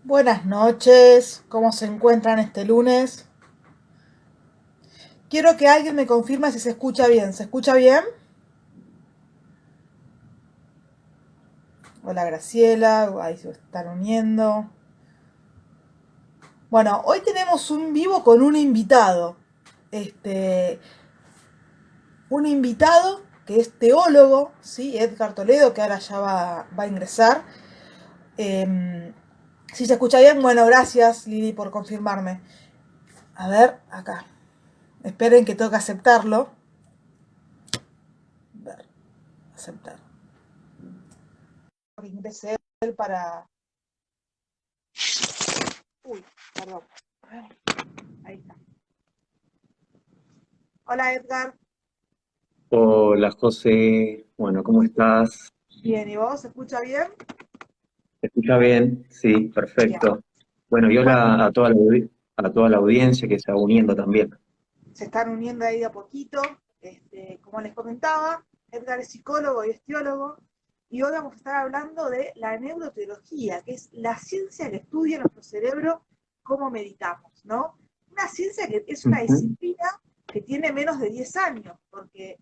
Buenas noches, ¿cómo se encuentran este lunes? Quiero que alguien me confirme si se escucha bien. ¿Se escucha bien? Hola Graciela, ahí se están uniendo. Bueno, hoy tenemos un vivo con un invitado. Este, un invitado que es teólogo, ¿sí? Edgar Toledo, que ahora ya va a ingresar. Si se escucha bien, bueno, gracias Lili por confirmarme. A ver, acá. Esperen que tengo que aceptarlo. Ver, aceptar. Ingresé para... Uy, perdón. Ahí está. Hola Edgar. Hola José, bueno, ¿cómo estás? Bien, ¿y vos? ¿Se escucha bien? ¿Se escucha bien? Sí, Bien. perfecto. Bueno, y Bueno, hola a a toda la audiencia que se va uniendo también. se están uniendo ahí de a poquito. Como les comentaba, Edgar es psicólogo y es teólogo. Y hoy vamos a estar hablando de la neuroteología, que es la ciencia que estudia nuestro cerebro, cómo meditamos, ¿no? Una ciencia que es una Ujú, disciplina que tiene menos de 10 años, porque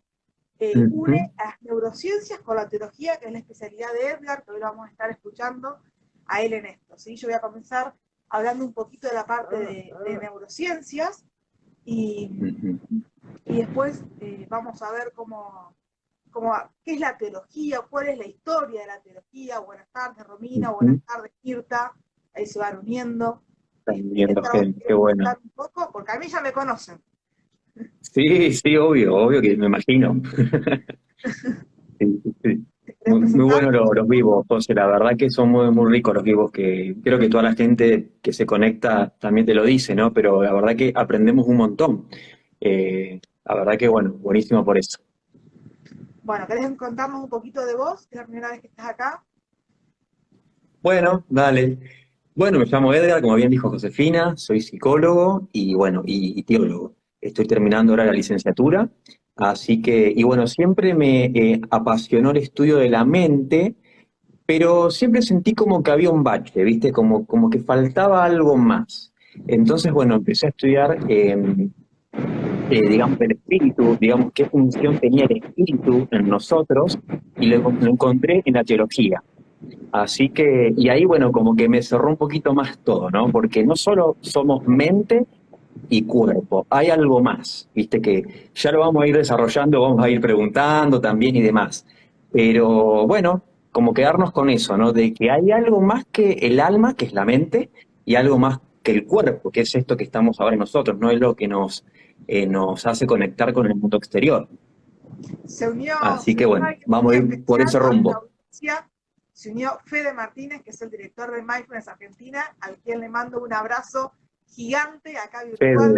une ujú. a las neurociencias con la teología, que es la especialidad de Edgar, que hoy lo vamos a estar escuchando a él en esto. ¿Sí? Yo voy a comenzar hablando un poquito de la parte de neurociencias y, Ujú. y después vamos a ver qué es la teología, cuál es la historia de la teología. Buenas tardes, Romina, buenas Ujú. tardes, Mirta, ahí se van uniendo. Están viendo Edgar, ¿vos gente, qué querés bueno. comentar un poco? Porque a mí ya me conocen. Sí, sí, obvio que me imagino. Sí, sí, sí. ¿Te querés Muy presentar? buenos los vivos, José, la verdad que son muy ricos los vivos, que creo que toda la gente que se conecta también te lo dice, ¿no? Pero la verdad que aprendemos un montón. La verdad que, bueno, buenísimo por eso. Bueno, ¿querés contarnos un poquito de vos? Es la primera vez que estás acá. Bueno, dale. Bueno, me llamo Edgar, como bien dijo Josefina, soy psicólogo y bueno, y teólogo. Estoy terminando ahora la licenciatura, así que, y bueno, siempre me apasionó el estudio de la mente, pero siempre sentí como que había un bache, ¿viste? Como que faltaba algo más. Entonces, bueno, empecé a estudiar, digamos, el espíritu, digamos, qué función tenía el espíritu en nosotros, y lo encontré en la teología. Así que, y ahí, bueno, como que me cerró un poquito más todo, ¿no? Porque no solo somos mente y cuerpo, hay algo más, ¿viste? Que ya lo vamos a ir desarrollando, vamos a ir preguntando también y demás. Pero bueno, como quedarnos con eso, ¿no? De que hay algo más que el alma, que es la mente, y algo más que el cuerpo, que es esto que estamos ahora nosotros, no es lo que nos hace conectar con el mundo exterior. Se unió, Así se que unió bueno, alguien vamos muy a ir por especial ese a esta rumbo. audiencia. Se unió Fede Martínez, que es el director de Mindfulness Argentina, al quien le mando un abrazo gigante acá virtual.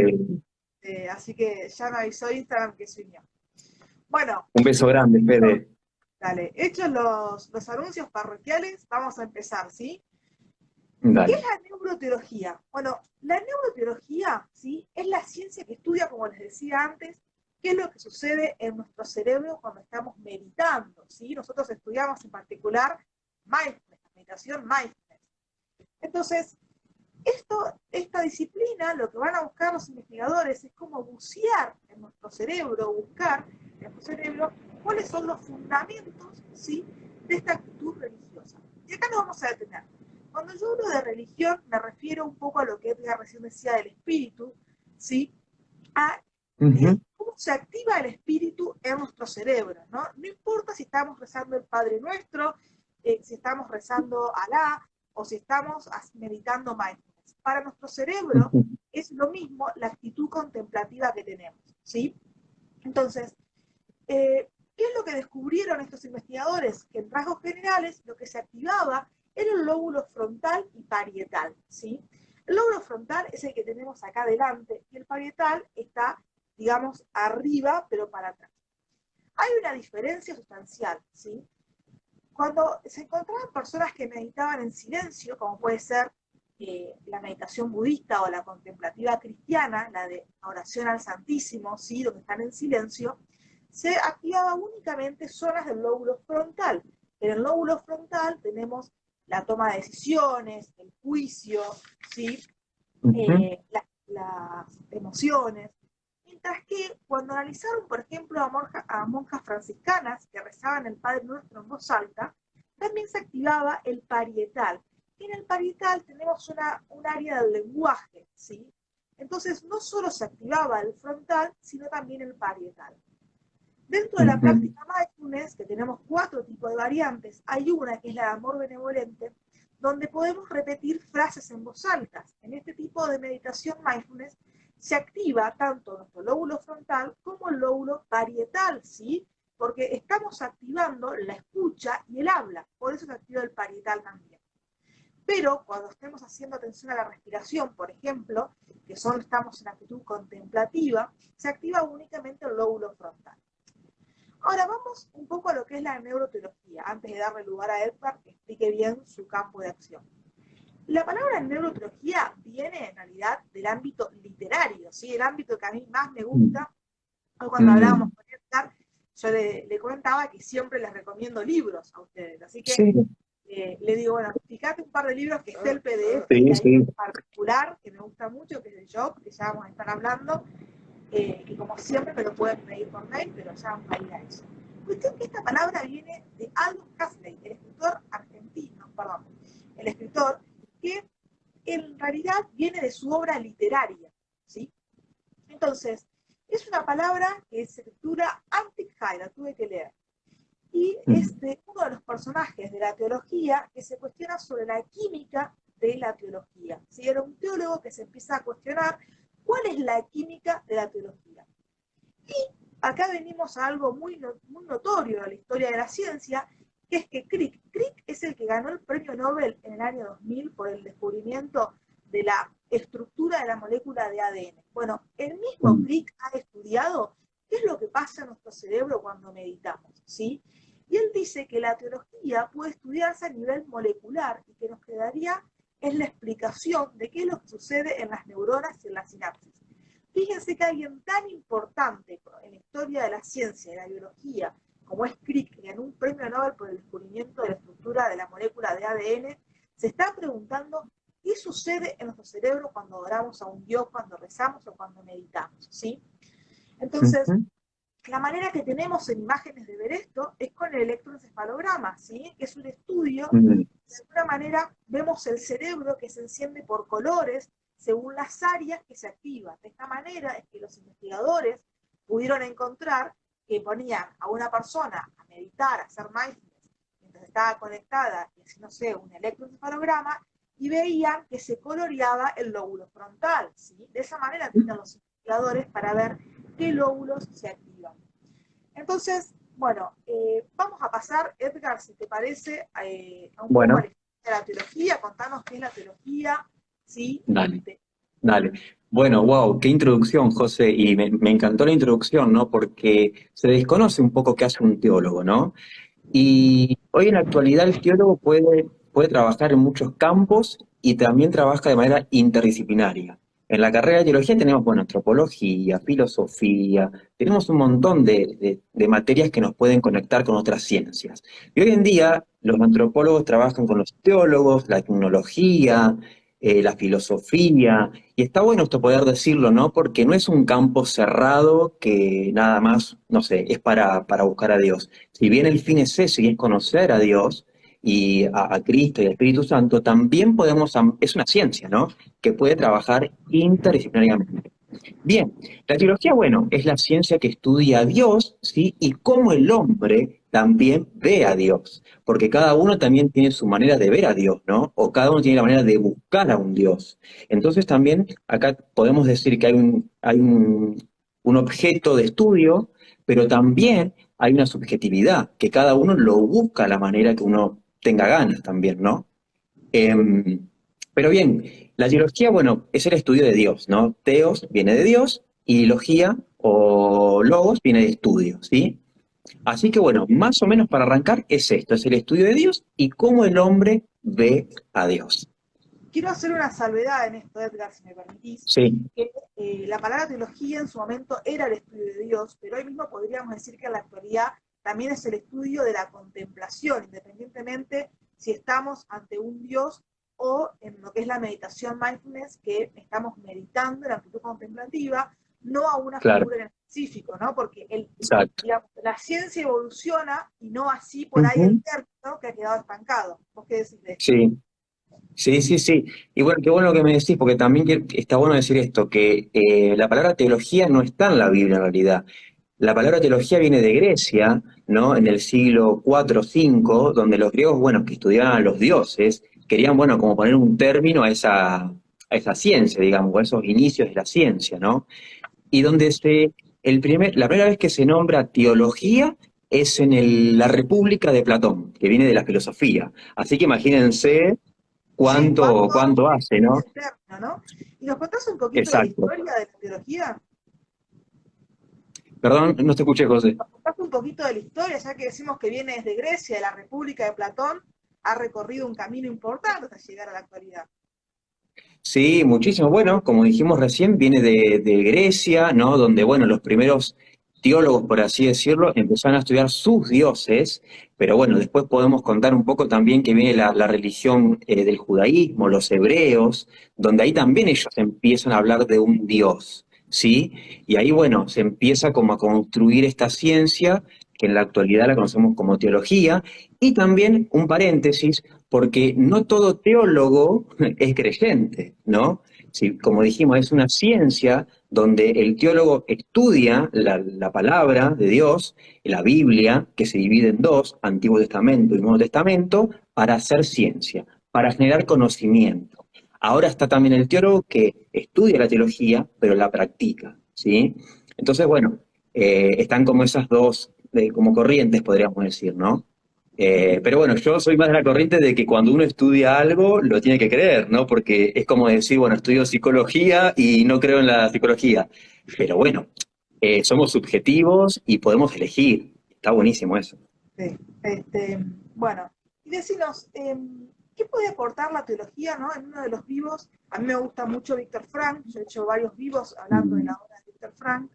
Fede, Así que ya me avisó Instagram que se unió. Bueno, un beso grande, Fede. dale, hechos los anuncios parroquiales, vamos a empezar, ¿sí? ¿Qué es Dale. la neuroteología? Bueno, la neuroteología, ¿sí? Es la ciencia que estudia, como les decía antes, qué es lo que sucede en nuestro cerebro cuando estamos meditando, ¿sí? Nosotros estudiamos en particular mindfulness, la meditación mindfulness. Entonces, esta disciplina, lo que van a buscar los investigadores es cómo bucear en nuestro cerebro, buscar en nuestro cerebro cuáles son los fundamentos, ¿sí? De esta actitud religiosa. Y acá nos vamos a detener. Cuando yo hablo de religión, me refiero un poco a lo que Edgar recién decía del espíritu, ¿sí? A Ujú. cómo se activa el espíritu en nuestro cerebro, ¿no? No importa si estamos rezando el Padre Nuestro, si estamos rezando Alá o si estamos meditando mindfulness. Para nuestro cerebro Ujú. es lo mismo la actitud contemplativa que tenemos, ¿sí? Entonces, ¿qué es lo que descubrieron estos investigadores? Que en rasgos generales lo que se activaba era el lóbulo frontal y parietal, ¿sí? El lóbulo frontal es el que tenemos acá adelante y el parietal está, digamos, arriba, pero para atrás. Hay una diferencia sustancial, ¿sí? Cuando se encontraban personas que meditaban en silencio, como puede ser la meditación budista o la contemplativa cristiana, la de oración al Santísimo, ¿sí? Donde están en silencio, se activaba únicamente zonas del lóbulo frontal. En el lóbulo frontal tenemos la toma de decisiones, el juicio, ¿sí? Las emociones. Mientras que cuando analizaron, por ejemplo, a monjas franciscanas que rezaban el Padre Nuestro en voz alta, también se activaba el parietal. Y en el parietal tenemos un área del lenguaje, ¿sí? Entonces, no solo se activaba el frontal, sino también el parietal. Dentro de la práctica mindfulness, que tenemos 4 tipos de variantes, hay una que es la de amor benevolente, donde podemos repetir frases en voz alta. En este tipo de meditación mindfulness se activa tanto nuestro lóbulo frontal como el lóbulo parietal, ¿sí? Porque estamos activando la escucha y el habla, por eso se activa el parietal también. Pero cuando estemos haciendo atención a la respiración, por ejemplo, que solo estamos en actitud contemplativa, se activa únicamente el lóbulo frontal. Ahora vamos un poco a lo que es la neuroteología, antes de darle lugar a Edgar que explique bien su campo de acción. La palabra neuroteología viene en realidad del ámbito literario, ¿sí? El ámbito que a mí más me gusta. Hoy cuando hablábamos con Edgar, yo le comentaba que siempre les recomiendo libros a ustedes, así que Sí, le digo, bueno, fíjate un par de libros que esté el PDF, sí, y hay sí. uno en particular que me gusta mucho, que es de Job, que ya vamos a estar hablando, que como siempre me lo pueden pedir por mail, pero ya vamos a ir a eso. Cuestión que esta palabra viene de Aldous Huxley, el escritor argentino, perdón, el escritor que en realidad viene de su obra literaria, ¿sí? Entonces, es una palabra que se escritura Antic-Hai, la tuve que leer, y es de uno de los personajes de la teología que se cuestiona sobre la química de la teología. ¿Sí? Era un teólogo que se empieza a cuestionar cuál es la química de la teología. Y acá venimos a algo muy notorio en la historia de la ciencia, que es que Crick es el que ganó el premio Nobel en el año 2000 por el descubrimiento de la estructura de la molécula de ADN. Bueno, el mismo Crick ha estudiado qué es lo que pasa en nuestro cerebro cuando meditamos, ¿sí? Y él dice que la teología puede estudiarse a nivel molecular y que nos quedaría es la explicación de qué es lo que sucede en las neuronas y en las sinapsis. Fíjense que alguien tan importante en la historia de la ciencia y la biología como es Crick, que ganó un premio Nobel por el descubrimiento de la estructura de la molécula de ADN, se está preguntando qué sucede en nuestro cerebro cuando adoramos a un Dios, cuando rezamos o cuando meditamos, ¿sí? Entonces, la manera que tenemos en imágenes de ver esto es con el electroencefalograma, ¿sí? Que es un estudio, de alguna manera vemos el cerebro que se enciende por colores según las áreas que se activan. De esta manera es que los investigadores pudieron encontrar que ponían a una persona a meditar, a hacer mindfulness, mientras estaba conectada, y así no sé, un electroencefalograma, y veían que se coloreaba el lóbulo frontal, ¿sí? De esa manera tienen los investigadores para ver qué lóbulos se activan. Entonces, bueno, vamos a pasar, Edgar, si te parece, a un poco a la historia de la teología, contanos qué es la teología, ¿sí? Dale, dale. Bueno, wow, qué introducción, José, y me encantó la introducción, ¿no? Porque se desconoce un poco qué hace un teólogo, ¿no? Y hoy en la actualidad el teólogo puede trabajar en muchos campos y también trabaja de manera interdisciplinaria. En la carrera de teología tenemos, bueno, antropología, filosofía, tenemos un montón de materias que nos pueden conectar con otras ciencias. Y hoy en día los antropólogos trabajan con los teólogos, la etnología, la filosofía, y está bueno esto poder decirlo, ¿no? Porque no es un campo cerrado que nada más, no sé, es para buscar a Dios. Si bien el fin es eso y es conocer a Dios y a Cristo y al Espíritu Santo, también es una ciencia, ¿no? Que puede trabajar interdisciplinariamente. Bien, la teología, bueno, es la ciencia que estudia a Dios, ¿sí? Y cómo el hombre también ve a Dios, porque cada uno también tiene su manera de ver a Dios, ¿no? O cada uno tiene la manera de buscar a un Dios. Entonces también acá podemos decir que hay un objeto de estudio, pero también hay una subjetividad, que cada uno lo busca a la manera que uno tenga ganas también, ¿no? Em, pero bien, la teología, bueno, es el estudio de Dios, ¿no? Teos viene de Dios y logía o logos viene de estudio, ¿sí? Así que bueno, más o menos para arrancar es esto, es el estudio de Dios y cómo el hombre ve a Dios. Quiero hacer una salvedad en esto, Edgar, si me permitís, Sí. que la palabra teología en su momento era el estudio de Dios, pero hoy mismo podríamos decir que en la actualidad también es el estudio de la contemplación, independientemente si estamos ante un Dios o en lo que es la meditación mindfulness, que estamos meditando en la actitud contemplativa, no a una claro, figura en específico, ¿no? Porque exacto. digamos, la ciencia evoluciona y no así por ahí el Ujú. término que ha quedado estancado. ¿Vos qué decís de esto? Sí, sí, sí, sí. Y bueno, qué bueno que me decís, porque también está bueno decir esto, que la palabra teología no está en la Biblia en realidad. La palabra teología viene de Grecia, ¿no? En el siglo 4 o 5, donde los griegos, bueno, que estudiaban a los dioses, querían, bueno, como poner un término a esa ciencia, digamos, o a esos inicios de la ciencia, ¿no? Y donde la primera vez que se nombra teología es en la República de Platón, que viene de la filosofía. Así que imagínense Sí, cuánto cuánto hace, ¿no? el término, ¿no? ¿Y nos contás un poquito de la Exacto. historia de la teología? Perdón, no te escuché, José. ¿Nos contás un poquito de la historia, ya que decimos que viene desde Grecia, de la República de Platón, ha recorrido un camino importante hasta llegar a la actualidad? Sí, muchísimo. Bueno, como dijimos recién, viene de Grecia, ¿no? Donde, bueno, los primeros teólogos, por así decirlo, empezaron a estudiar sus dioses, pero bueno, después podemos contar un poco también que viene la religión del judaísmo, los hebreos, donde ahí también ellos empiezan a hablar de un dios, ¿sí? Y ahí, bueno, se empieza como a construir esta ciencia, que en la actualidad la conocemos como teología, y también un paréntesis, porque no todo teólogo es creyente, ¿no? Sí, como dijimos, es una ciencia donde el teólogo estudia la palabra de Dios, la Biblia, que se divide en dos, Antiguo Testamento y Nuevo Testamento, para hacer ciencia, para generar conocimiento. Ahora está también el teólogo que estudia la teología, pero la practica, ¿sí? Entonces, bueno, están como esas dos, como corrientes, podríamos decir, ¿no? Pero bueno, yo soy más de la corriente de que cuando uno estudia algo, lo tiene que creer, ¿no? Porque es como decir, bueno, estudio psicología y no creo en la psicología. Pero bueno, somos subjetivos y podemos elegir. Está buenísimo eso. Sí. Bueno, y decinos, ¿qué puede aportar la teología, ¿no? En uno de los vivos, a mí me gusta mucho Víctor Frank, yo he hecho varios vivos hablando de Mm. la obra de Víctor Frank,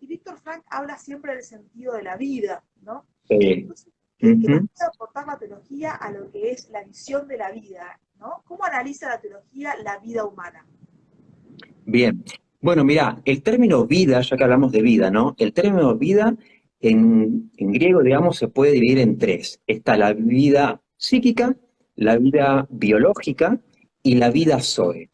y Víctor Frank habla siempre del sentido de la vida, ¿no? Eh, Entonces, ¿qué nos Ujú. puede aportar la teología a lo que es la visión de la vida, ¿no? ¿Cómo analiza la teología la vida humana? Bien. Bueno, mira, el término vida, ya que hablamos de vida, ¿no? El término vida en griego, digamos, se puede dividir en tres. Está la vida psíquica, la vida biológica y la vida zoe.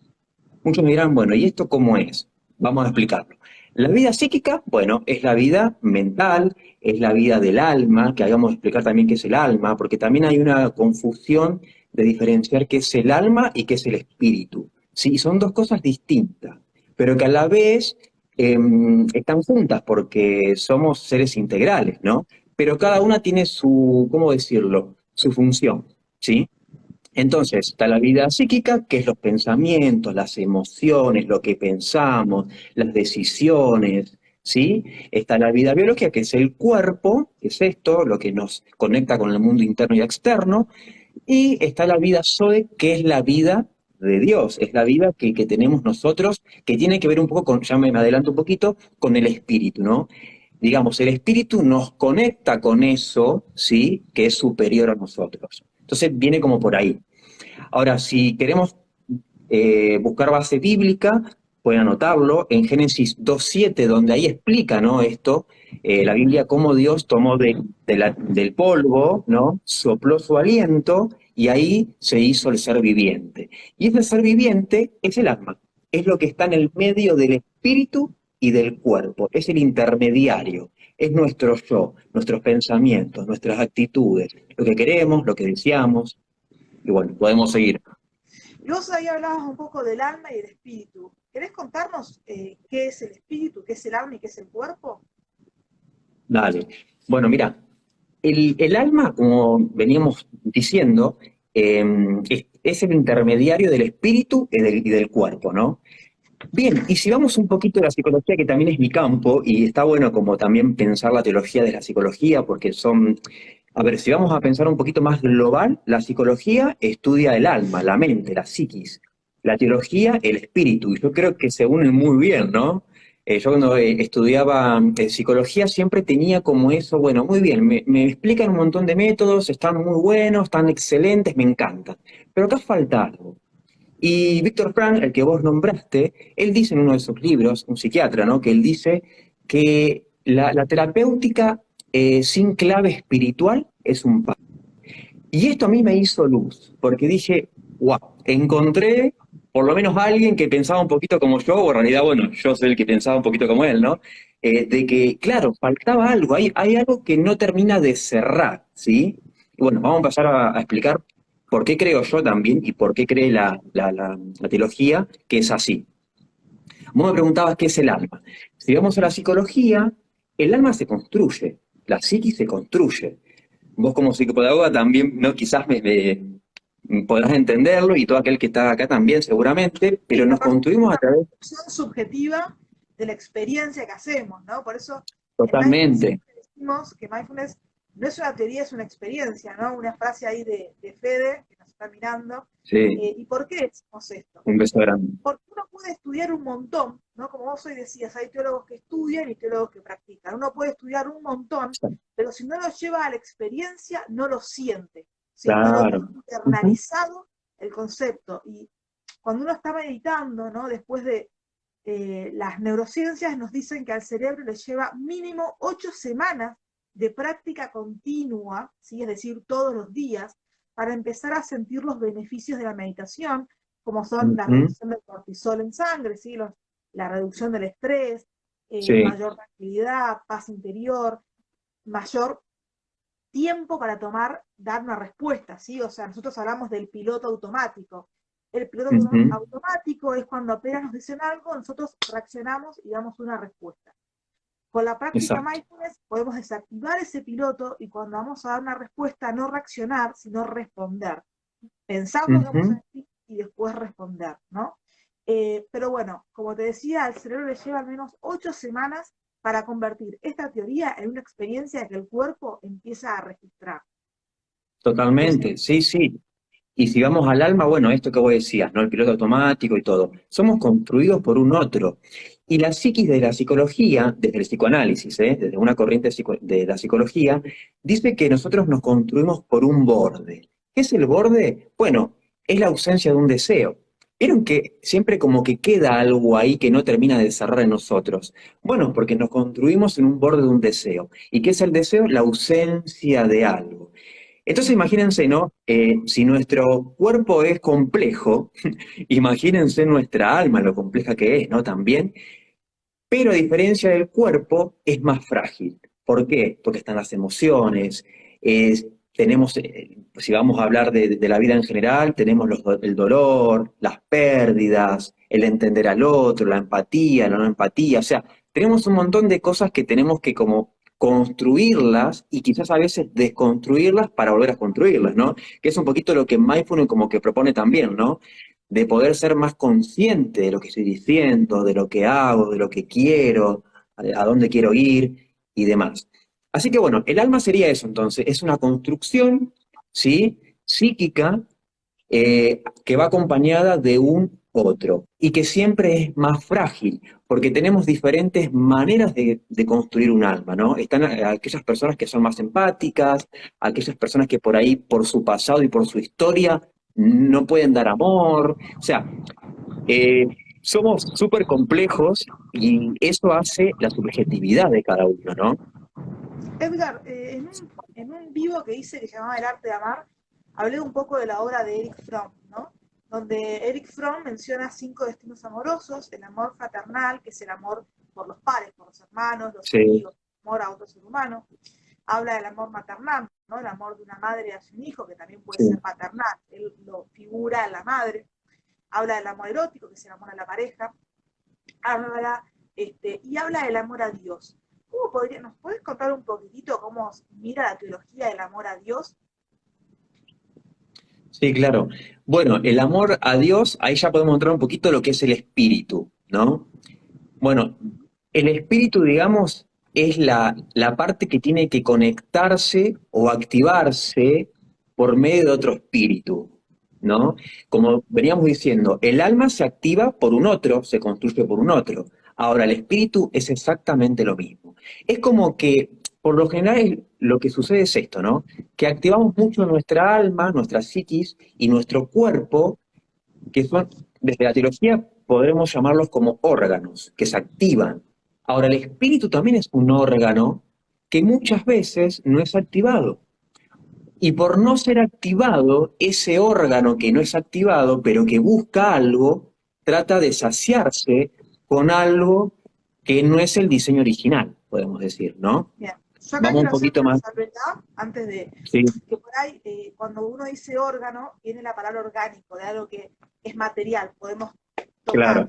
Muchos me dirán, bueno, ¿y esto cómo es? Vamos a explicarlo. La vida psíquica, bueno, es la vida mental, es la vida del alma, que hagamos explicar también qué es el alma, porque también hay una confusión de diferenciar qué es el alma y qué es el espíritu. Sí, son dos cosas distintas, pero que a la vez están juntas porque somos seres integrales, ¿no? Pero cada una tiene su, ¿cómo decirlo? Su función, ¿sí? Entonces, está la vida psíquica, que es los pensamientos, las emociones, lo que pensamos, las decisiones, ¿sí? Está la vida biológica, que es el cuerpo, que es esto, lo que nos conecta con el mundo interno y externo. Y está la vida Zoe, que es la vida de Dios, es la vida que tenemos nosotros, que tiene que ver un poco con, ya me adelanto un poquito, con el espíritu, ¿no? Digamos, el espíritu nos conecta con eso, ¿sí? Que es superior a nosotros. Entonces viene como por ahí. Ahora, si queremos buscar base bíblica, pueden anotarlo en Génesis 2.7, donde ahí explica, ¿no? Esto, la Biblia, cómo Dios tomó del polvo, ¿no? Sopló su aliento y ahí se hizo el ser viviente. Y ese ser viviente es el alma, es lo que está en el medio del espíritu y del cuerpo, es el intermediario, es nuestro yo, nuestros pensamientos, nuestras actitudes, lo que queremos, lo que deseamos, y bueno, podemos seguir. Y vos ahí hablabas un poco del alma y el espíritu. ¿Querés contarnos qué es el espíritu, qué es el alma y qué es el cuerpo? Dale. Bueno, mira, el alma, como veníamos diciendo, es el intermediario del espíritu y del cuerpo, ¿no? Bien, y si vamos un poquito a la psicología, que también es mi campo, y está bueno como también pensar la teología de la psicología, porque son, a ver, si vamos a pensar un poquito más global, la psicología estudia el alma, la mente, la psiquis, la teología, el espíritu, y yo creo que se unen muy bien, ¿no? Yo cuando estudiaba psicología siempre tenía como eso, bueno, muy bien, me explican un montón de métodos, están muy buenos, están excelentes, me encantan. Pero acá falta algo. Y Víctor Frank, el que vos nombraste, él dice en uno de sus libros, un psiquiatra, ¿no? Que él dice que la terapéutica sin clave espiritual es un pan. Y esto a mí me hizo luz, porque dije, wow, encontré por lo menos alguien que pensaba un poquito como yo, o en realidad, bueno, yo soy el que pensaba un poquito como él, ¿no? De que, claro, faltaba algo, hay algo que no termina de cerrar, ¿sí? Y bueno, vamos a empezar a explicar por qué creo yo también y por qué cree la teología que es así. Vos me preguntabas qué es el alma. Si vamos a la psicología, el alma se construye, la psiquis se construye. Vos como psicopedagoga también, ¿no? Quizás me podrás entenderlo y todo aquel que está acá también seguramente, Sí, pero nos aparte es construimos a una través percepción subjetiva de la experiencia que hacemos, ¿no? Por eso en Mindfulness totalmente. siempre decimos que Mindfulness no es una teoría, es una experiencia, ¿no? Una frase ahí de Fede, que nos está mirando. Sí, ¿Y por qué decimos esto? un beso grande. Porque uno puede estudiar un montón, ¿no? Como vos hoy decías, hay teólogos que estudian y teólogos que practican. Uno puede estudiar un montón, pero si no lo lleva a la experiencia, no lo siente, ¿sí? No lo tiene Claro. Ujú. internalizado el concepto. Y cuando uno está meditando, ¿no? Después de las neurociencias nos dicen que al cerebro le lleva mínimo 8 semanas de práctica continua, ¿sí? Es decir, todos los días, para empezar a sentir los beneficios de la meditación, como son la Ujú. reducción del cortisol en sangre, ¿sí? La reducción del estrés, Sí. mayor tranquilidad, paz interior, mayor tiempo para dar una respuesta, ¿sí? O sea, nosotros hablamos del piloto automático. El piloto Ujú. automático es cuando apenas nos dicen algo, nosotros reaccionamos y damos una respuesta. Con la práctica Exacto. mindfulness podemos desactivar ese piloto y cuando vamos a dar una respuesta, no reaccionar, sino responder. Pensar lo que vamos a Ujú. decir y después responder, ¿no? Pero bueno, como te decía, al cerebro le lleva al menos 8 semanas para convertir esta teoría en una experiencia que el cuerpo empieza a registrar. Entonces, Totalmente, sí, sí. Y si vamos al alma, bueno, esto que vos decías, ¿no? El piloto automático y todo. Somos construidos por un otro. Y la psiquis de la psicología, desde el psicoanálisis, desde una corriente de la psicología, dice que nosotros nos construimos por un borde. ¿Qué es el borde? Bueno, es la ausencia de un deseo. Vieron que siempre como que queda algo ahí que no termina de cerrar en nosotros. Bueno, porque nos construimos en un borde de un deseo. ¿Y qué es el deseo? La ausencia de algo. Entonces imagínense, ¿no? Si nuestro cuerpo es complejo, imagínense nuestra alma, lo compleja que es, ¿no? También, pero a diferencia del cuerpo, es más frágil. ¿Por qué? Porque están las emociones, tenemos, si vamos a hablar de la vida en general, tenemos el dolor, las pérdidas, el entender al otro, la empatía, la no empatía, o sea, tenemos un montón de cosas que tenemos que como construirlas y quizás a veces desconstruirlas para volver a construirlas, ¿no? Que es un poquito lo que Mindfulness como que propone también, ¿no? De poder ser más consciente de lo que estoy diciendo, de lo que hago, de lo que quiero, a dónde quiero ir y demás. Así que bueno, el alma sería eso entonces, es una construcción, ¿sí? Psíquica que va acompañada de un otro y que siempre es más frágil, porque tenemos diferentes maneras de construir un alma, ¿no? Están aquellas personas que son más empáticas, aquellas personas que por ahí, por su pasado y por su historia, no pueden dar amor, o sea, eh, somos súper complejos y eso hace la subjetividad de cada uno, ¿no? Edgar, en un vivo que hice que se llamaba El arte de amar, hablé un poco de la obra de Eric Fromm, ¿no? Donde Eric Fromm menciona 5 destinos amorosos: el amor fraternal, que es el amor por los pares, por los hermanos, los Sí. amigos, el amor a otro ser humano. Habla del amor maternal, ¿no? El amor de una madre hacia un hijo, que también puede ser Sí. paternal, él lo figura en la madre. Habla del amor erótico, que es el amor a la pareja. Habla, y habla del amor a Dios. ¿Nos puedes contar un poquitito cómo mira la teología del amor a Dios? Sí, claro. Bueno, el amor a Dios, ahí ya podemos entrar un poquito lo que es el espíritu, ¿no? Bueno, el espíritu, digamos, es la parte que tiene que conectarse o activarse por medio de otro espíritu, ¿no? Como veníamos diciendo, el alma se activa por un otro, se construye por un otro. Ahora, el espíritu es exactamente lo mismo. Es como que, por lo general, lo que sucede es esto, ¿no? Que activamos mucho nuestra alma, nuestra psiquis y nuestro cuerpo, que son, desde la teología, podremos llamarlos como órganos, que se activan. Ahora, el espíritu también es un órgano que muchas veces no es activado. Y por no ser activado, ese órgano que no es activado, pero que busca algo, trata de saciarse con algo que no es el diseño original, podemos decir, ¿no? Bien. Yo acá Vamos un quiero hacer poquito una más. salvedad antes de Sí, que por ahí, cuando uno dice órgano, viene la palabra orgánico, de algo que es material, podemos tocar. claro,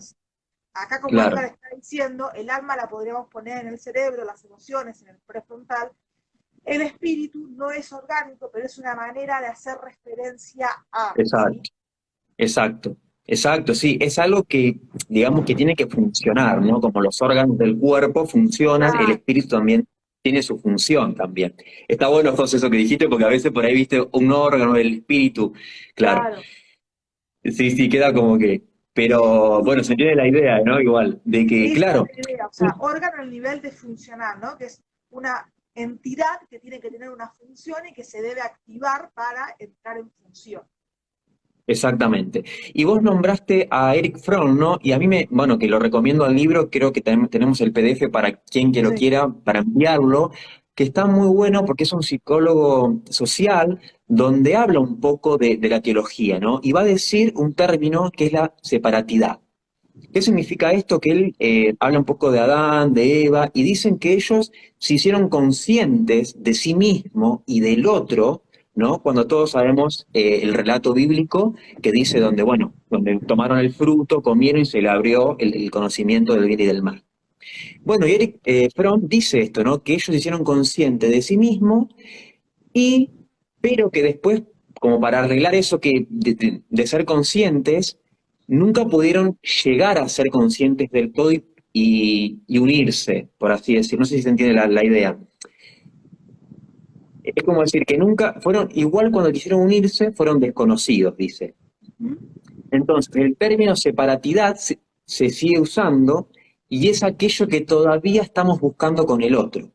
Acá, como claro, Edgar está diciendo, el alma la podríamos poner en el cerebro, las emociones, en el prefrontal. El espíritu no es orgánico, pero es una manera de hacer referencia a, ¿sí? exacto, exacto, exacto, sí, es algo que, digamos, que tiene que funcionar, ¿no? Como los órganos del cuerpo funcionan, el Ah, espíritu también tiene su función también. Está bueno, José, eso que dijiste, porque a veces por ahí viste un órgano del espíritu, claro. claro. Sí, sí, queda como que. Pero bueno, se entiende la idea, ¿no? Igual, de que, Esa claro, es la idea, o sea, órgano al nivel de funcionar, ¿no? Que es una entidad que tiene que tener una función y que se debe activar para entrar en función. exactamente. Y vos nombraste a Eric Fromm, ¿no? Y a mí bueno, que lo recomiendo al libro, creo que tenemos el PDF para quien que lo Sí. quiera, para enviarlo, que está muy bueno porque es un psicólogo social donde habla un poco de la teología, ¿no? Y va a decir un término que es la separatidad. ¿Qué significa esto? Que él habla un poco de Adán, de Eva, y dicen que ellos se hicieron conscientes de sí mismo y del otro, ¿no? Cuando todos sabemos el relato bíblico que dice donde, bueno, donde tomaron el fruto, comieron y se le abrió el conocimiento del bien y del mal. Bueno, y Eric Fromm dice esto, ¿no? Que ellos se hicieron conscientes de sí mismos y, pero que después, como para arreglar eso que de ser conscientes, nunca pudieron llegar a ser conscientes del todo y unirse, por así decir. No sé si se entiende la idea. Es como decir que nunca fueron, igual cuando quisieron unirse, fueron desconocidos, dice. ¿Mm? Entonces, el término separatidad se sigue usando y es aquello que todavía estamos buscando con el otro,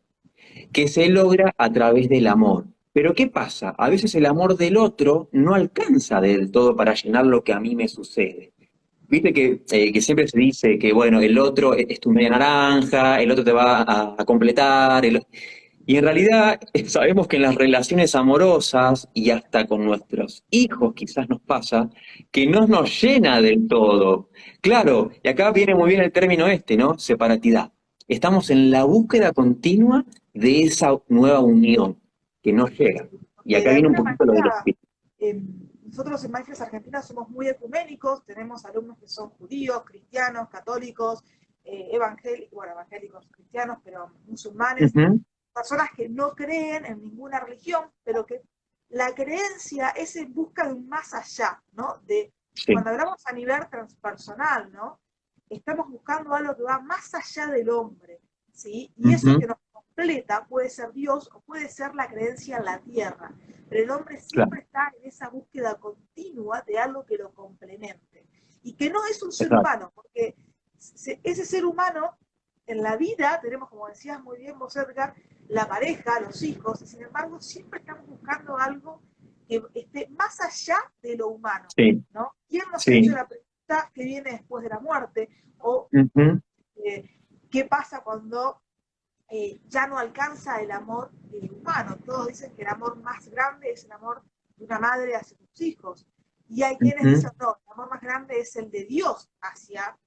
que se logra a través del amor. Pero ¿qué pasa? A veces el amor del otro no alcanza del todo para llenar lo que a mí me sucede. Viste que siempre se dice que, bueno, el otro es tu media naranja, el otro te va a completar. Y en realidad sabemos que en las relaciones amorosas y hasta con nuestros hijos quizás nos pasa que no nos llena del todo. Claro, y acá viene muy bien el término este, ¿no? Separatidad. Estamos en la búsqueda continua de esa nueva unión que no llega. Y Porque acá de viene un alguna poquito lo del manera, espíritu. nosotros en Mindfulness Argentina somos muy ecuménicos, tenemos alumnos que son judíos, cristianos, católicos, evangélicos, bueno, evangélicos cristianos, pero musulmanes, Ujú, personas que no creen en ninguna religión, pero que la creencia es en busca de un más allá, ¿no? De, sí, cuando hablamos a nivel transpersonal, ¿no? Estamos buscando algo que va más allá del hombre, ¿sí? Y eso ujú, que nos completa puede ser Dios o puede ser la creencia en la tierra, pero el hombre claro, siempre está en esa búsqueda continua de algo que lo complemente y que no es un ser exacto, humano, porque ese ser humano en la vida tenemos, como decías muy bien vos, Edgar, la pareja, los hijos, y sin embargo siempre estamos buscando algo que esté más allá de lo humano, sí, ¿no? ¿Quién nos ha hecho sí, la pregunta qué viene después de la muerte? O ujú, qué pasa cuando ya no alcanza el amor humano. Todos dicen que el amor más grande es el amor de una madre hacia sus hijos. Y hay quienes ujú, dicen, no, el amor más grande es el de Dios hacia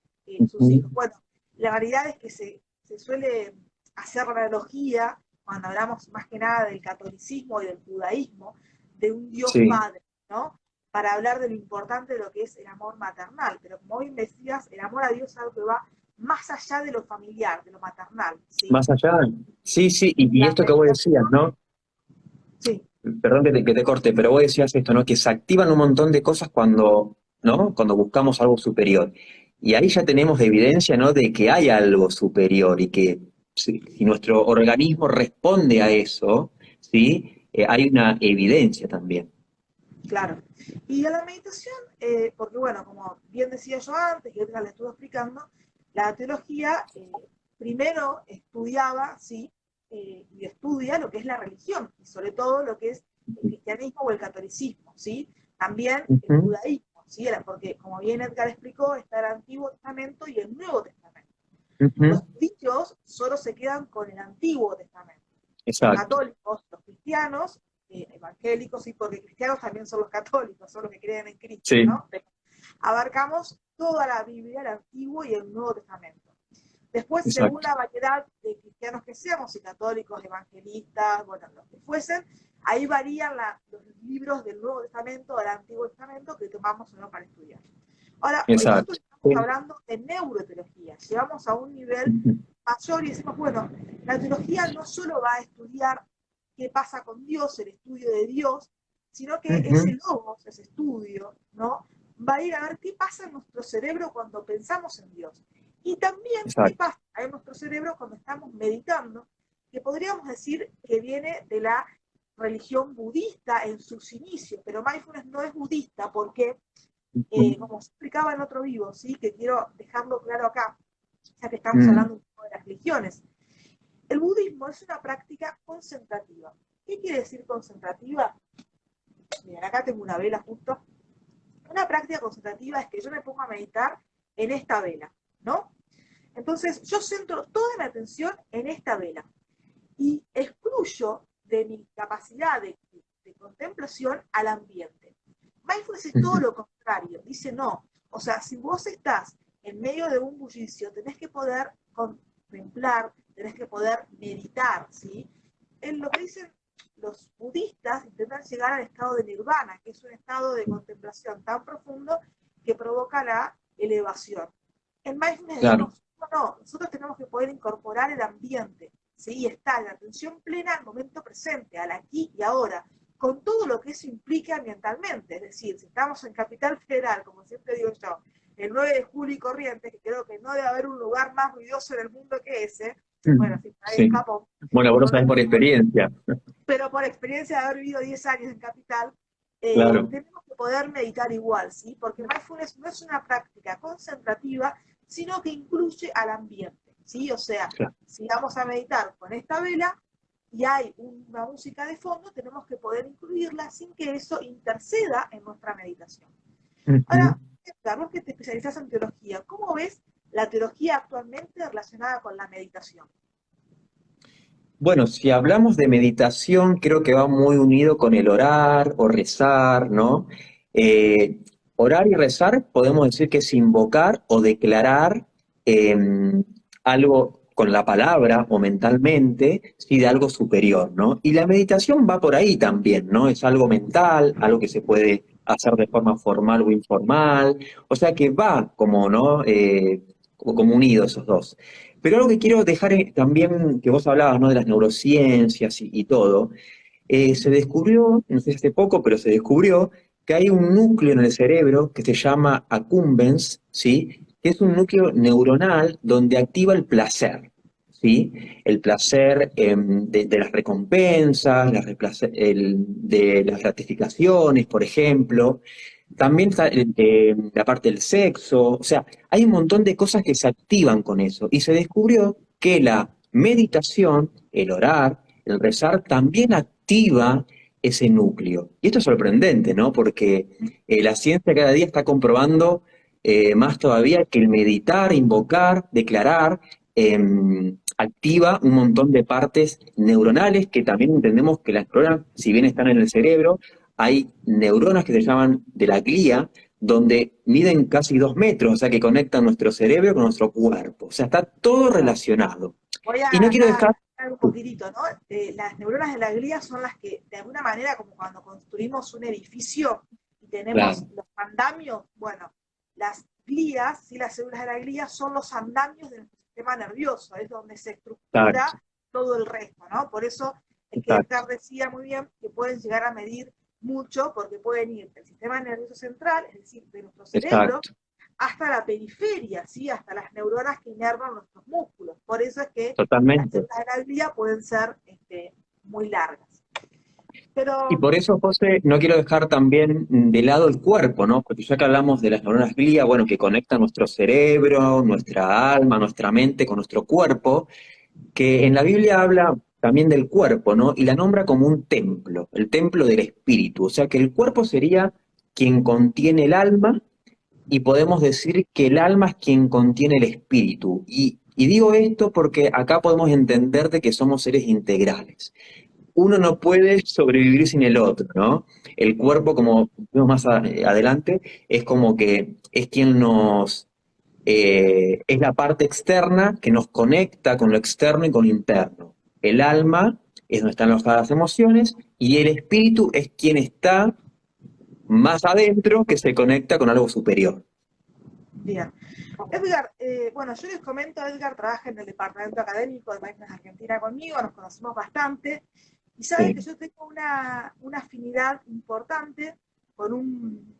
sus ujú, hijos. Bueno, la realidad es que se suele hacer la analogía, cuando hablamos más que nada del catolicismo y del judaísmo, de un Dios sí. Padre, ¿no? Para hablar de lo importante de lo que es el amor maternal. Pero como bien decías, el amor a Dios es algo que va más allá de lo familiar, de lo maternal, ¿sí? Más allá, sí, sí, y La esto que vos decías, meditación, ¿no? sí, Perdón que te corte, pero vos decías esto, ¿no? Que se activan un montón de cosas cuando, ¿no? Cuando buscamos algo superior. Y ahí ya tenemos evidencia, ¿no? De que hay algo superior y que si nuestro organismo responde a eso, ¿sí? Hay una evidencia también. claro. Y a la meditación, porque bueno, como bien decía yo antes, y Edgar le estuvo explicando, La teología primero estudiaba, ¿sí? Y estudia lo que es la religión, y sobre todo lo que es el cristianismo o el catolicismo, ¿sí? También el Ujú, judaísmo, ¿sí? Porque, como bien Edgar explicó, está el Antiguo Testamento y el Nuevo Testamento. ujú, Los judíos solo se quedan con el Antiguo Testamento. Los exacto. católicos, los cristianos, evangélicos, y porque cristianos también son los católicos, son los que creen en Cristo, Sí, ¿no? Abarcamos toda la Biblia, el Antiguo y el Nuevo Testamento. Después, según exacto. la variedad de cristianos que seamos, y católicos, evangelistas, bueno, los que fuesen, ahí varían los libros del Nuevo Testamento, del Antiguo Testamento, que tomamos o no para estudiar. Ahora, nosotros Exacto. estamos Sí. hablando de neuroteología, llegamos a un nivel Ujú, mayor y decimos, bueno, la teología no solo va a estudiar qué pasa con Dios, el estudio de Dios, sino que ese ujú, logos, ese estudio, ¿no? Va a ir a ver qué pasa en nuestro cerebro cuando pensamos en Dios. Y también qué exacto. pasa en nuestro cerebro cuando estamos meditando, que podríamos decir que viene de la religión budista en sus inicios, pero mindfulness no es budista porque, Ujú, como se explicaba en otro vivo, ¿sí? Que quiero dejarlo claro acá, ya que estamos mm, hablando un poco de las religiones. El budismo es una práctica concentrativa. ¿Qué quiere decir concentrativa? Miren, acá tengo una vela justo. Una práctica concentrativa es que yo me pongo a meditar en esta vela, ¿no? Entonces yo centro toda mi atención en esta vela y excluyo de mi capacidad de contemplación al ambiente. Mindfulness es todo ujú, lo contrario, dice no. O sea, si vos estás en medio de un bullicio, tenés que poder contemplar, tenés que poder meditar, ¿sí? En lo que dicen los budistas, intentan llegar al estado de nirvana, que es un estado de contemplación tan profundo que provoca la elevación. En mindfulness claro. decimos, no, no, nosotros tenemos que poder incorporar el ambiente, ¿sí? Y estar en atención plena al momento presente, al aquí y ahora, con todo lo que eso implica ambientalmente. Es decir, si estamos en Capital Federal, como siempre digo yo, el 9 de julio y Corrientes, que creo que no debe haber un lugar más ruidoso en el mundo que ese, bueno, Mm, si está ahí en sí. Japón, Bueno, vos lo con sabés los por experiencia. pero por experiencia de haber vivido 10 años en Capital, Claro. tenemos que poder meditar igual, ¿sí? Porque mindfulness no es una práctica concentrativa, sino que incluye al ambiente, ¿sí? O sea, Claro. si vamos a meditar con esta vela y hay una música de fondo, tenemos que poder incluirla sin que eso interceda en nuestra meditación. Ujú. Ahora, Edgar, vos que te especializás en teología, ¿cómo ves la teología actualmente relacionada con la meditación? Bueno, si hablamos de meditación, creo que va muy unido con el orar o rezar, ¿no? Eh, Orar y rezar podemos decir que es invocar o declarar eh, algo con la palabra o mentalmente, sí, de algo superior, ¿no? Y la meditación va por ahí también, ¿no? Es algo mental, algo que se puede hacer de forma formal o informal, o sea que va como, ¿no? Como unido esos dos. Pero algo que quiero dejar también, que vos hablabas, ¿no? De las neurociencias y todo, se descubrió, no sé si hace poco, pero se descubrió que hay un núcleo en el cerebro que se llama accumbens, ¿sí? Que es un núcleo neuronal donde activa el placer, ¿sí? El placer de las recompensas, de las gratificaciones, por ejemplo. También está la parte del sexo, o sea, hay un montón de cosas que se activan con eso. Y se descubrió que la meditación, el orar, el rezar, también activa ese núcleo. Y esto es sorprendente, ¿no? Porque la ciencia cada día está comprobando más todavía que el meditar, invocar, declarar, activa un montón de partes neuronales que también entendemos que las neuronas, si bien están en el cerebro, hay neuronas que se llaman de la glía, donde miden casi 2 metros, o sea que conectan nuestro cerebro con nuestro cuerpo. O sea, está todo relacionado. Voy Y no a quiero acá dejar... un poquitito, ¿no? Las neuronas de la glía son las que, de alguna manera, como cuando construimos un edificio y tenemos Claro, los andamios, bueno, las glías, ¿sí? Las células de la glía son los andamios de nuestro sistema nervioso, es donde se exacto, estructura todo el resto, ¿no? Por eso es que exacto, Edgar decía muy bien que pueden llegar a medir mucho, porque pueden ir del sistema nervioso central, es decir, de nuestro cerebro, exacto, hasta la periferia, ¿sí? Hasta las neuronas que inervan nuestros músculos. Por eso es que las totalmente. células de la glía pueden ser muy largas. Y Pero por eso, José, no quiero dejar también de lado el cuerpo, ¿no? Porque ya que hablamos de las neuronas glía, bueno, que conectan nuestro cerebro, nuestra alma, nuestra mente con nuestro cuerpo, que en la Biblia habla también del cuerpo, ¿no? Y la nombra como un templo, el templo del espíritu. O sea que el cuerpo sería quien contiene el alma y podemos decir que el alma es quien contiene el espíritu. Y digo esto porque acá podemos entender de que somos seres integrales. Uno no puede sobrevivir sin el otro, ¿no? El cuerpo, como vemos más adelante, es como que es quien es la parte externa que nos conecta con lo externo y con lo interno. El alma es donde están las emociones y el espíritu es quien está más adentro que se conecta con algo superior. bien. Edgar, bueno, yo les comento, Edgar trabaja en el departamento académico de Máquinas Argentina conmigo, nos conocemos bastante, y sabe que Sí. yo tengo una afinidad importante con un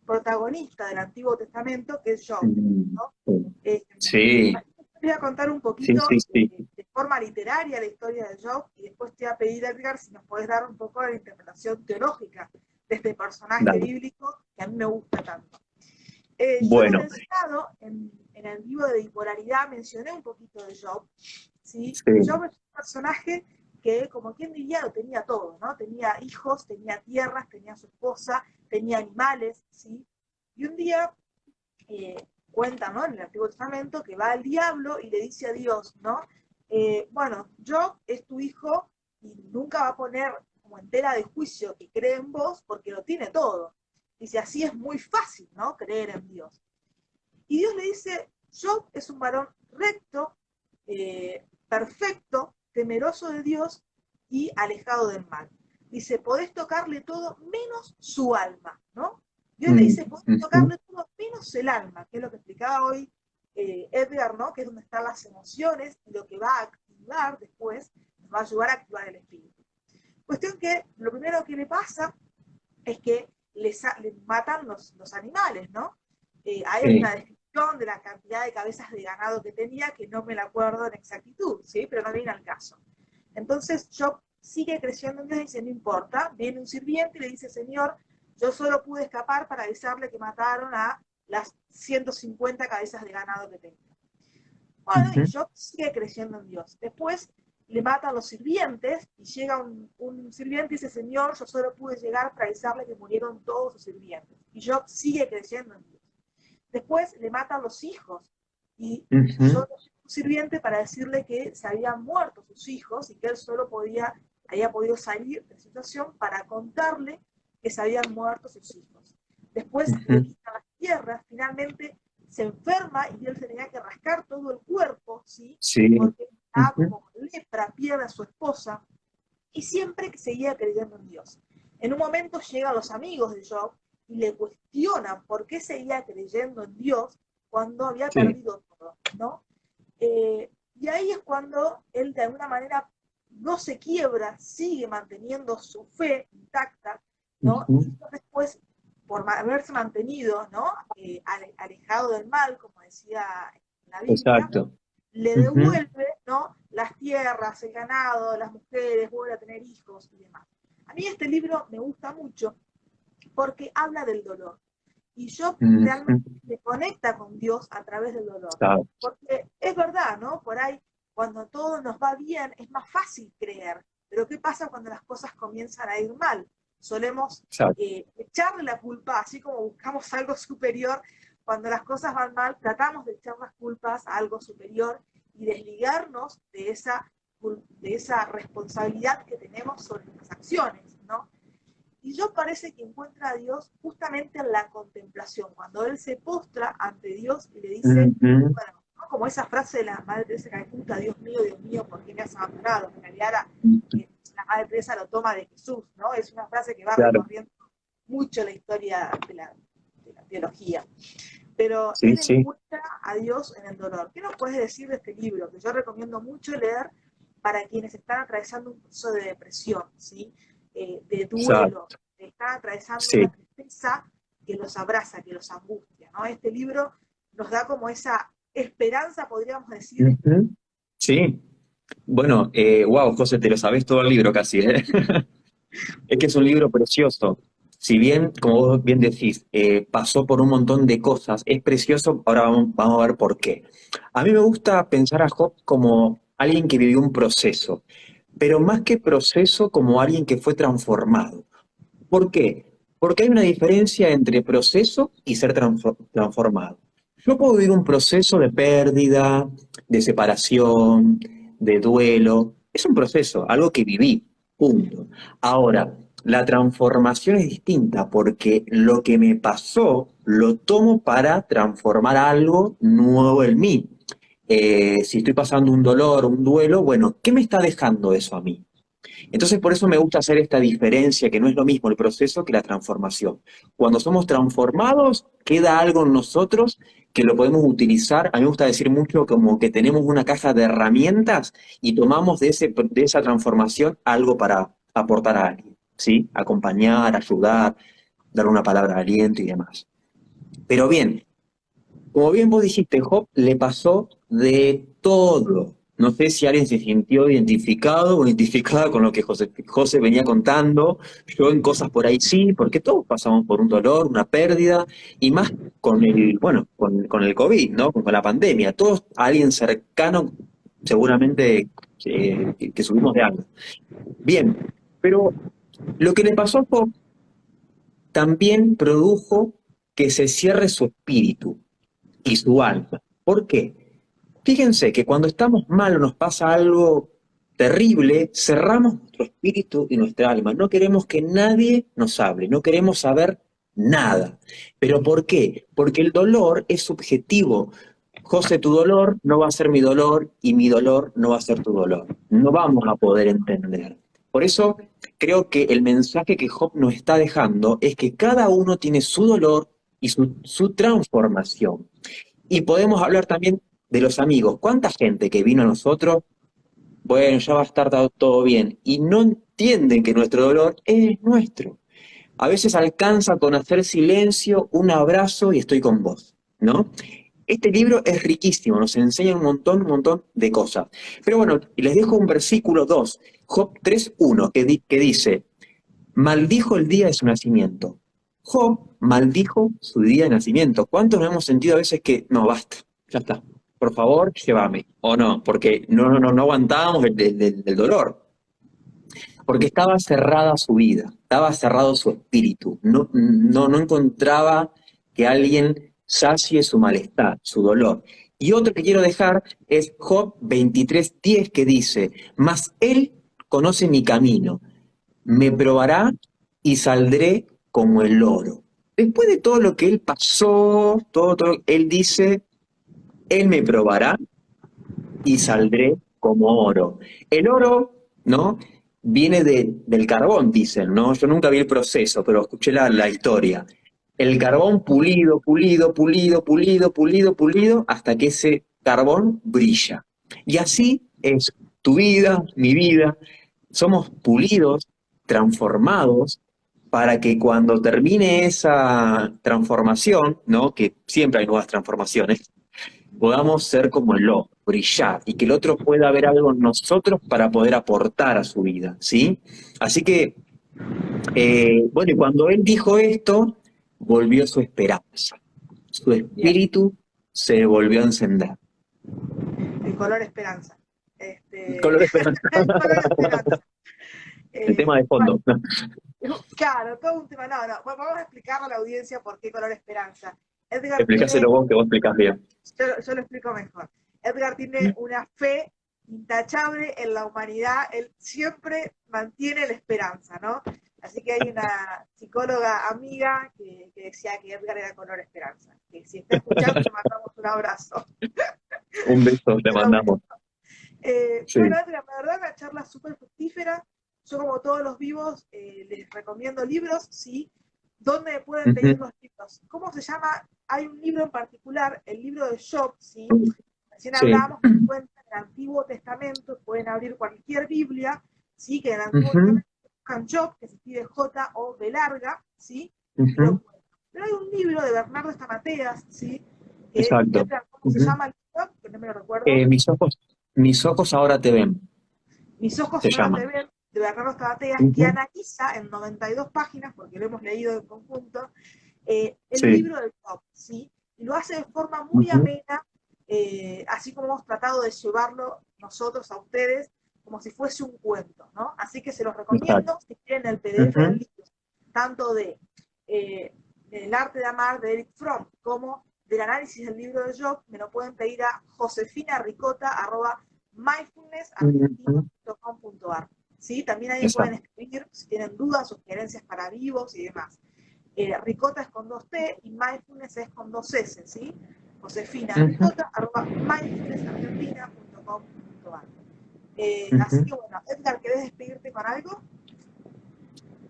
protagonista del Antiguo Testamento, que es Job, Mm, ¿no? sí, Eh, sí, así que les voy a contar un sí, poquito sí, sí. de forma literaria la historia de Job, y después te voy a pedir, Edgar, si nos podés dar un poco de la interpretación teológica de este personaje Dale. bíblico que a mí me gusta tanto. Yo en el Bueno, mencionado, en el vivo de bipolaridad, mencioné un poquito de Job, ¿sí? sí. Job es un personaje que, como quien diría, lo tenía todo, ¿no? Tenía hijos, tenía tierras, tenía su esposa, tenía animales, ¿sí? Y un día cuenta, ¿no? En el Antiguo Testamento que va al diablo y le dice a Dios, ¿no? Bueno, Job es tu hijo y nunca va a poner como en tela de juicio que cree en vos porque lo tiene todo. Dice, así es muy fácil, ¿no? Creer en Dios. Y Dios le dice, Job es un varón recto, perfecto, temeroso de Dios y alejado del mal. Dice, podés tocarle todo menos su alma, ¿no? Dios le Mm, dice, podés ujú, tocarle todo menos el alma, que es lo que explicaba hoy Edgar, ¿no? Que es donde están las emociones y lo que va a activar después, nos va a ayudar a activar el espíritu. Cuestión que lo primero que le pasa es que les matan los animales, ¿no? Hay una sí. descripción de la cantidad de cabezas de ganado que tenía que no me la acuerdo en exactitud, ¿sí? Pero no viene al caso. Entonces Job sigue creciendo en Dios y dice, no importa, viene un sirviente y le dice, Señor, yo solo pude escapar para avisarle que mataron a las 150 cabezas de ganado que tenía. Bueno, y Ujú, Job sigue creciendo en Dios. Después le matan los sirvientes y llega un sirviente y dice, Señor, yo solo pude llegar para avisarle que murieron todos sus sirvientes. Y Job sigue creciendo en Dios. Después le matan los hijos y ujú, solo llega un sirviente para decirle que se habían muerto sus hijos y que él solo había podido salir de la situación para contarle que se habían muerto sus hijos. Después le ujú, quitan las tierras, finalmente se enferma y él se tenía que rascar todo el cuerpo, ¿sí? sí. Porque estaba Ujú, como lepra, pierde a su esposa, y siempre que seguía creyendo en Dios. En un momento llegan los amigos de Job y le cuestionan por qué seguía creyendo en Dios cuando había sí. perdido todo, ¿no? Y ahí es cuando él de alguna manera no se quiebra, sigue manteniendo su fe intacta, ¿no? Ujú, Y después, por haberse mantenido, ¿no? Alejado del mal, como decía en la Biblia, exacto. le Ujú, devuelve, ¿no? Las tierras, el ganado, las mujeres, vuelve a tener hijos y demás. A mí este libro me gusta mucho porque habla del dolor. Y yo ujú, realmente se conecta con Dios a través del dolor. exacto, Porque es verdad, ¿no? Por ahí, cuando todo nos va bien, es más fácil creer. Pero ¿qué pasa cuando las cosas comienzan a ir mal? Solemos exacto. echarle la culpa, así como buscamos algo superior. Cuando las cosas van mal, tratamos de echar las culpas a algo superior y desligarnos de esa responsabilidad que tenemos sobre nuestras acciones, ¿no? Y yo parece que encuentra a Dios justamente en la contemplación, cuando él se postra ante Dios y le dice, Ujú, bueno, ¿no? Como esa frase de la Madre Teresa de Calcuta, Dios mío, ¿por qué me has abandonado? En realidad ujú, la Madre Teresa lo toma de Jesús, ¿no? Es una frase que va claro. recorriendo mucho la historia de la teología. Pero Sí, él sí. encuentra a Dios en el dolor. ¿Qué nos puedes decir de este libro? Que yo recomiendo mucho leer para quienes están atravesando un proceso de depresión, ¿sí? De duelo, Exacto. están atravesando Sí. una tristeza que los abraza, que los angustia, ¿no? Este libro nos da como esa esperanza, podríamos decir. Ujú, sí. Bueno, wow, José, te lo sabes todo el libro casi, ¿eh? Es que es un libro precioso. Si bien, como vos bien decís, pasó por un montón de cosas, es precioso, ahora vamos a ver por qué. A mí me gusta pensar a Job como alguien que vivió un proceso, pero más que proceso, como alguien que fue transformado. ¿Por qué? Porque hay una diferencia entre proceso y ser transformado. Yo puedo vivir un proceso de pérdida, de separación, de duelo. Es un proceso, algo que viví, punto. Ahora, la transformación es distinta porque lo que me pasó lo tomo para transformar algo nuevo en mí. Si estoy pasando un dolor, un duelo, bueno, ¿qué me está dejando eso a mí? Entonces, por eso me gusta hacer esta diferencia, que no es lo mismo el proceso que la transformación. Cuando somos transformados, queda algo en nosotros que lo podemos utilizar. A mí me gusta decir mucho como que tenemos una caja de herramientas y tomamos de esa transformación algo para aportar a alguien, ¿sí? Acompañar, ayudar, dar una palabra de aliento y demás. Pero bien, como bien vos dijiste, Job le pasó de todo. No sé si alguien se sintió identificado o identificada con lo que José venía contando. Yo en cosas por ahí sí, porque todos pasamos por un dolor, una pérdida, y más con bueno, con el COVID, ¿no? Con la pandemia. Todos, alguien cercano, seguramente que subimos de algo. Bien, pero lo que le pasó a Job también produjo que se cierre su espíritu y su alma. ¿Por qué? Fíjense que cuando estamos mal o nos pasa algo terrible, cerramos nuestro espíritu y nuestra alma. No queremos que nadie nos hable, no queremos saber nada. ¿Pero por qué? Porque el dolor es subjetivo. José, tu dolor no va a ser mi dolor y mi dolor no va a ser tu dolor. No vamos a poder entender. Por eso creo que el mensaje que Job nos está dejando es que cada uno tiene su dolor y su transformación. Y podemos hablar también de los amigos. ¿Cuánta gente que vino a nosotros, bueno, ya va a estar todo bien, y no entienden que nuestro dolor es nuestro? A veces alcanza con hacer silencio, un abrazo y estoy con vos, ¿no? Este libro es riquísimo, nos enseña un montón de cosas. Pero bueno, y les dejo un versículo 2, Job 3:1, que dice, maldijo el día de su nacimiento. Job maldijo su día de nacimiento. ¿Cuántos nos hemos sentido a veces que, no, basta, ya está, por favor, llévame? O no, porque no aguantábamos el dolor. Porque estaba cerrada su vida, estaba cerrado su espíritu. No encontraba que alguien sacie su malestar, su dolor. Y otro que quiero dejar es Job 23:10 que dice, mas él conoce mi camino, me probará y saldré como el oro. Después de todo lo que él pasó, él dice, él me probará y saldré como oro. El oro, ¿no? Viene del carbón, dicen, ¿no? Yo nunca vi el proceso, pero escuché la historia. El carbón pulido, pulido, pulido, pulido, pulido, pulido, hasta que ese carbón brilla. Y así es tu vida, mi vida. Somos pulidos, transformados, para que cuando termine esa transformación, ¿no? Que siempre hay nuevas transformaciones, podamos ser como el otro, brillar, y que el otro pueda ver algo en nosotros para poder aportar a su vida, ¿sí? Así que, bueno, y cuando él dijo esto, volvió su esperanza. Su Bien, espíritu se volvió a encender. el color esperanza. Color esperanza. El color esperanza. El tema de Bueno, fondo. claro, todo un tema. No, no. Bueno, vamos a explicarle a la audiencia por qué color esperanza. Edgar tiene, Explícaselo vos, que vos explicás bien. yo lo explico mejor. Edgar tiene una fe intachable en la humanidad, él siempre mantiene la esperanza, ¿no? Así que hay una psicóloga amiga que decía que Edgar era color esperanza. Que si está escuchando, le mandamos un abrazo. Un beso te Pero bueno, mandamos. Sí. bueno, Edgar, la verdad, una charla súper fructífera. Yo, como todos los vivos, les recomiendo libros, ¿sí? ¿Dónde pueden pedir Ujú, los libros? ¿Cómo se llama? Hay un libro en particular, el libro de Job, ¿sí? Recién sí. hablábamos que se encuentra en el Antiguo Testamento, pueden abrir cualquier Biblia, ¿sí? Que en el Antiguo Ujú, Testamento buscan Job, que se escribe J-O-B larga, ¿sí? Y lo ujú, encuentran. Pero hay un libro de Bernardo Estamateas, ¿sí? Que, exacto. ¿cómo se Ujú. llama el libro? Que no me lo recuerdo. Mis ojos ahora te ven, Mis ojos se ahora te llama. ven. de Bernardo Strategas, que Ujú. analiza en 92 páginas, porque lo hemos leído en conjunto, el Sí. libro del Job, ¿sí? Y lo hace de forma muy Ujú. amena, así como hemos tratado de llevarlo nosotros a ustedes, como si fuese un cuento, ¿no? Así que se los Exacto. recomiendo, si quieren el PDF del Ujú. libro, tanto de El arte de amar de Eric Fromm, como del análisis del libro de Job, me lo pueden pedir a Ujú. josefinaricota@mindfulnessargentina.com.ar. ¿Sí? También ahí pueden Exacto. escribir si tienen dudas, sugerencias para vivos y demás. Ricota es con dos T y mindfulness es con dos S, ¿sí? Ujú. josefinaricota@mindfulnessargentina.com.ar. Así Ujú. que bueno, Edgar, ¿querés despedirte con algo?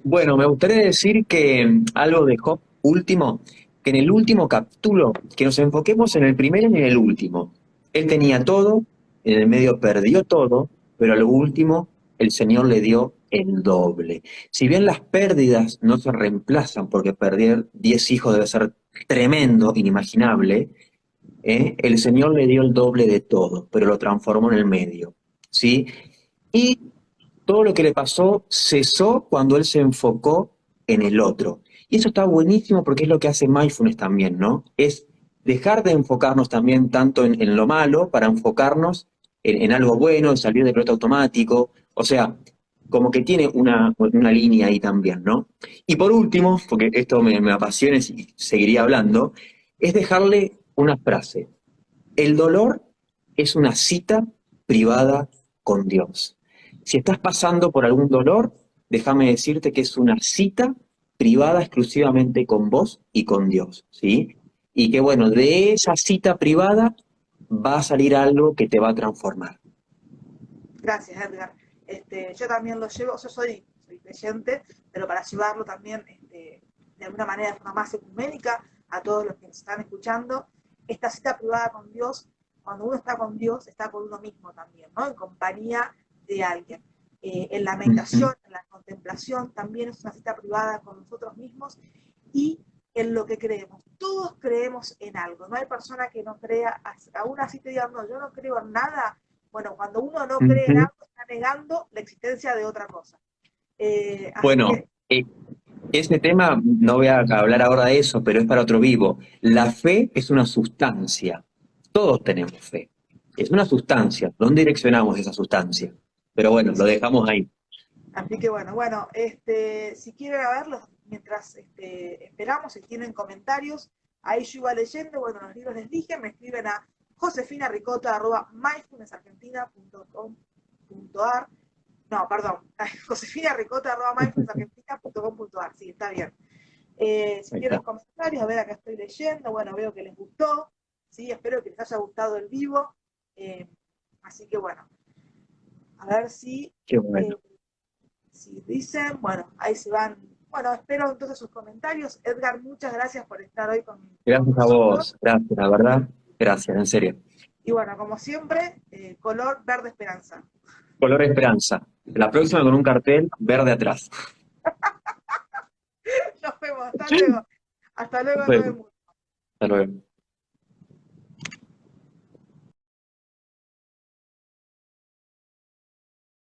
Bueno, me gustaría decir que algo de Job último, que en el último capítulo, que nos enfoquemos en el primero y en el último. Él tenía todo, en el medio perdió todo, pero a lo último el Señor le dio el doble. Si bien las pérdidas no se reemplazan, porque perder 10 hijos debe ser tremendo, inimaginable, el Señor le dio el doble de todo, pero lo transformó en el medio, ¿sí? Y todo lo que le pasó cesó cuando él se enfocó en el otro. Y eso está buenísimo porque es lo que hace mindfulness también, ¿no? Es dejar de enfocarnos también tanto en lo malo para enfocarnos en algo bueno, en salir del piloto automático. O sea, como que tiene una línea ahí también, ¿no? Y por último, porque esto me apasiona y seguiría hablando, es dejarle una frase. El dolor es una cita privada con Dios. Si estás pasando por algún dolor, déjame decirte que es una cita privada exclusivamente con vos y con Dios, ¿sí? Y que bueno, de esa cita privada va a salir algo que te va a transformar. Gracias, Edgar. Yo también lo llevo, yo soy creyente, pero para llevarlo también de alguna manera de forma más ecuménica a todos los que nos están escuchando, esta cita privada con Dios, cuando uno está con Dios, está con uno mismo también, ¿no? En compañía de alguien. En la Ujú. meditación, en la contemplación, también es una cita privada con nosotros mismos y en lo que creemos. Todos creemos en algo, no hay persona que no crea, aún así te digan, no, yo no creo en nada. Bueno, cuando uno no cree en Ujú. algo, está negando la existencia de otra cosa. Así Bueno, que, ese tema, no voy a hablar ahora de eso, pero es para otro vivo. La fe es una sustancia. Todos tenemos fe. Es una sustancia. ¿Dónde direccionamos esa sustancia? Pero bueno, lo sí. dejamos ahí. Así que bueno, si quieren verlos, mientras esperamos, si tienen comentarios, ahí yo iba leyendo, bueno, los libros les dije, me escriben a josefinaricota.mindfulnessargentina.com.ar. No, perdón, josefinaricota.mindfulnessargentina.com.ar, sí, está bien. Si Ahí tienen está. comentarios, a ver, acá estoy leyendo, bueno, veo que les gustó, sí, espero que les haya gustado el vivo, eh, así que bueno, a ver Qué eh, bueno. si dicen, bueno, ahí se van, bueno, espero entonces sus comentarios. Edgar, muchas gracias por estar hoy con Gracias a nosotros, vos. Gracias, la verdad. Gracias, en serio. y bueno, como siempre, color verde esperanza. Color esperanza. La próxima con un cartel verde atrás. Nos vemos, Nos hasta luego, nos vemos. vemos. Hasta luego.